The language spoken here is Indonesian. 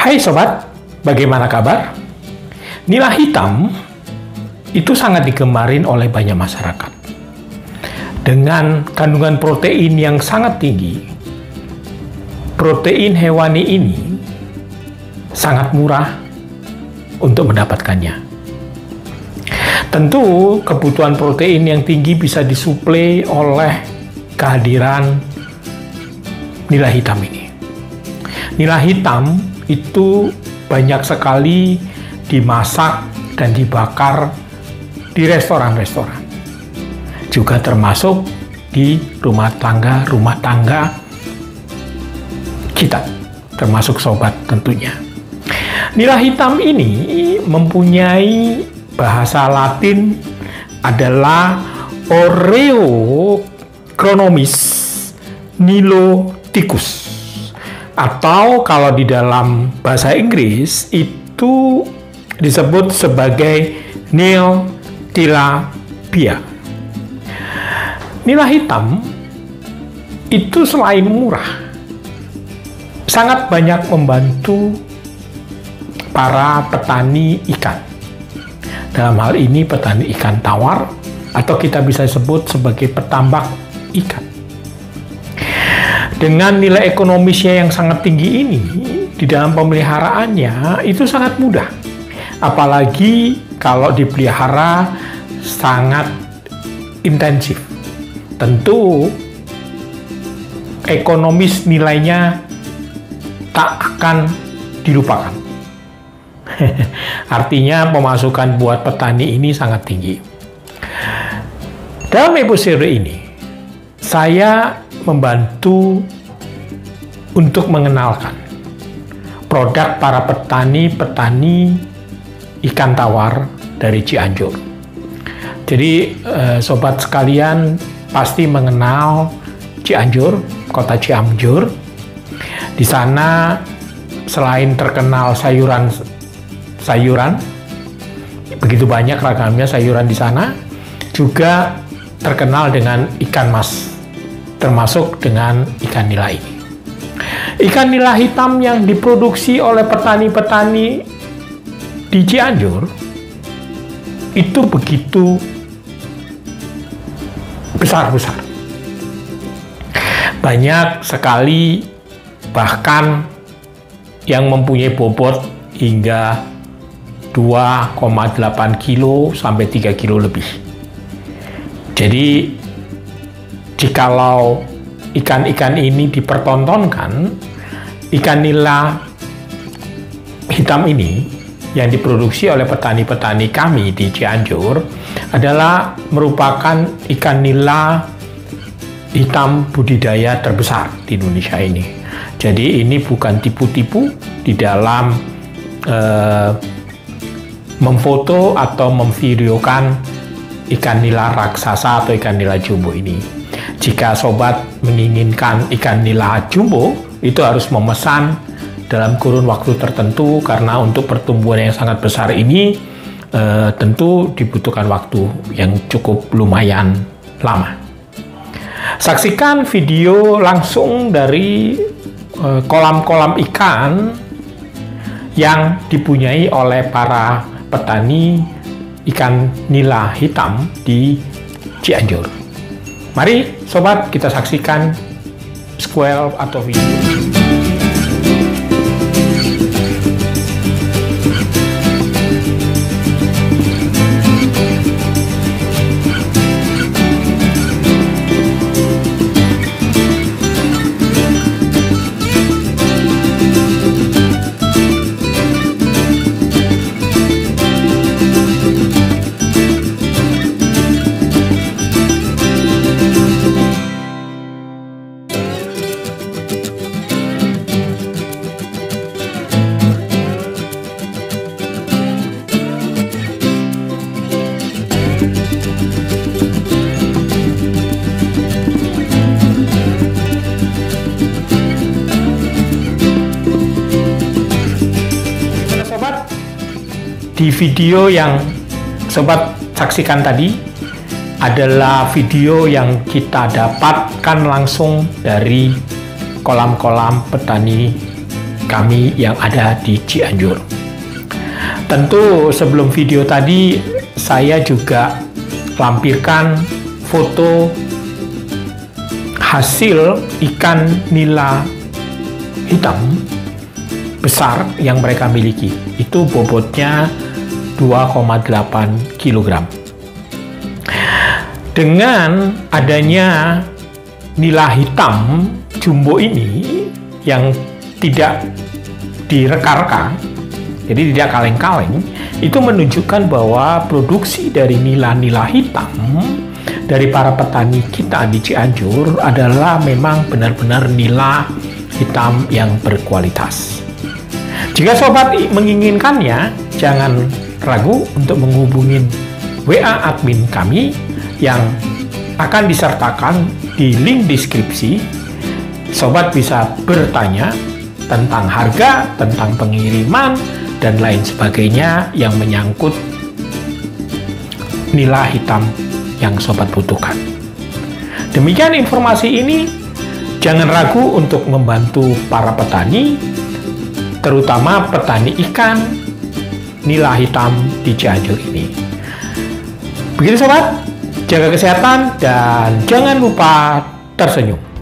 Hai sobat, bagaimana kabar? Nila hitam itu sangat digemarin oleh banyak masyarakat. Dengan kandungan protein yang sangat tinggi, protein hewani ini sangat murah untuk mendapatkannya. Tentu kebutuhan protein yang tinggi bisa disuplai oleh kehadiran nila hitam ini. Nila hitam itu banyak sekali dimasak dan dibakar di restoran-restoran. Juga termasuk di rumah tangga kita, termasuk sobat tentunya. Nila hitam ini mempunyai bahasa Latin adalah Oreochronomis niloticus, atau kalau di dalam bahasa Inggris itu disebut sebagai Nil tilapia. Nila hitam itu selain murah, sangat banyak membantu para petani ikan. Dalam hal ini petani ikan tawar, atau kita bisa sebut sebagai petambak ikan. Dengan nilai ekonomisnya yang sangat tinggi ini, di dalam pemeliharaannya itu sangat mudah. Apalagi kalau dipelihara sangat intensif. Tentu ekonomis nilainya tak akan dilupakan. Artinya pemasukan buat petani ini sangat tinggi. Dalam episode ini, saya membantu untuk mengenalkan produk para petani ikan tawar dari Cianjur. Jadi sobat sekalian pasti mengenal Cianjur, kota Cianjur. Di sana selain terkenal sayuran, begitu banyak ragamnya sayuran di sana, juga terkenal dengan ikan mas, termasuk dengan ikan nila ini. Ikan nila hitam yang diproduksi oleh petani-petani di Cianjur itu begitu besar-besar. Banyak sekali, bahkan yang mempunyai bobot hingga 2,8 kilo sampai 3 kilo lebih. Jadi jikalau ikan-ikan ini dipertontonkan, ikan nila hitam ini yang diproduksi oleh petani-petani kami di Cianjur adalah merupakan ikan nila hitam budidaya terbesar di Indonesia ini. Jadi ini bukan tipu-tipu di dalam memfoto atau memvideokan ikan nila raksasa atau ikan nila jumbo ini. Jika sobat menginginkan ikan nila jumbo, itu harus memesan dalam kurun waktu tertentu, karena untuk pertumbuhan yang sangat besar ini tentu dibutuhkan waktu yang cukup lumayan lama. Saksikan video langsung dari kolam-kolam ikan yang dipunyai oleh para petani ikan nila hitam di Cianjur. Mari sobat, kita saksikan sequel atau video. Di video yang sobat saksikan tadi adalah video yang kita dapatkan langsung dari kolam-kolam petani kami yang ada di Cianjur. Tentu sebelum video tadi saya juga lampirkan foto hasil ikan nila hitam besar yang mereka miliki. Itu bobotnya 2,8 kg. Dengan adanya nila hitam jumbo ini yang tidak direka-reka, jadi tidak kaleng-kaleng, itu menunjukkan bahwa produksi dari nila-nila hitam dari para petani kita di Cianjur adalah memang benar-benar nila hitam yang berkualitas. Jika sobat menginginkannya, jangan ragu untuk menghubungi WA admin kami yang akan disertakan di link deskripsi. Sobat bisa bertanya tentang harga, tentang pengiriman, dan lain sebagainya yang menyangkut nila hitam yang sobat butuhkan. Demikian informasi ini, jangan ragu untuk membantu para petani, terutama petani ikan nila hitam di Cianjur ini. Begitu sobat, jaga kesehatan dan jangan lupa tersenyum.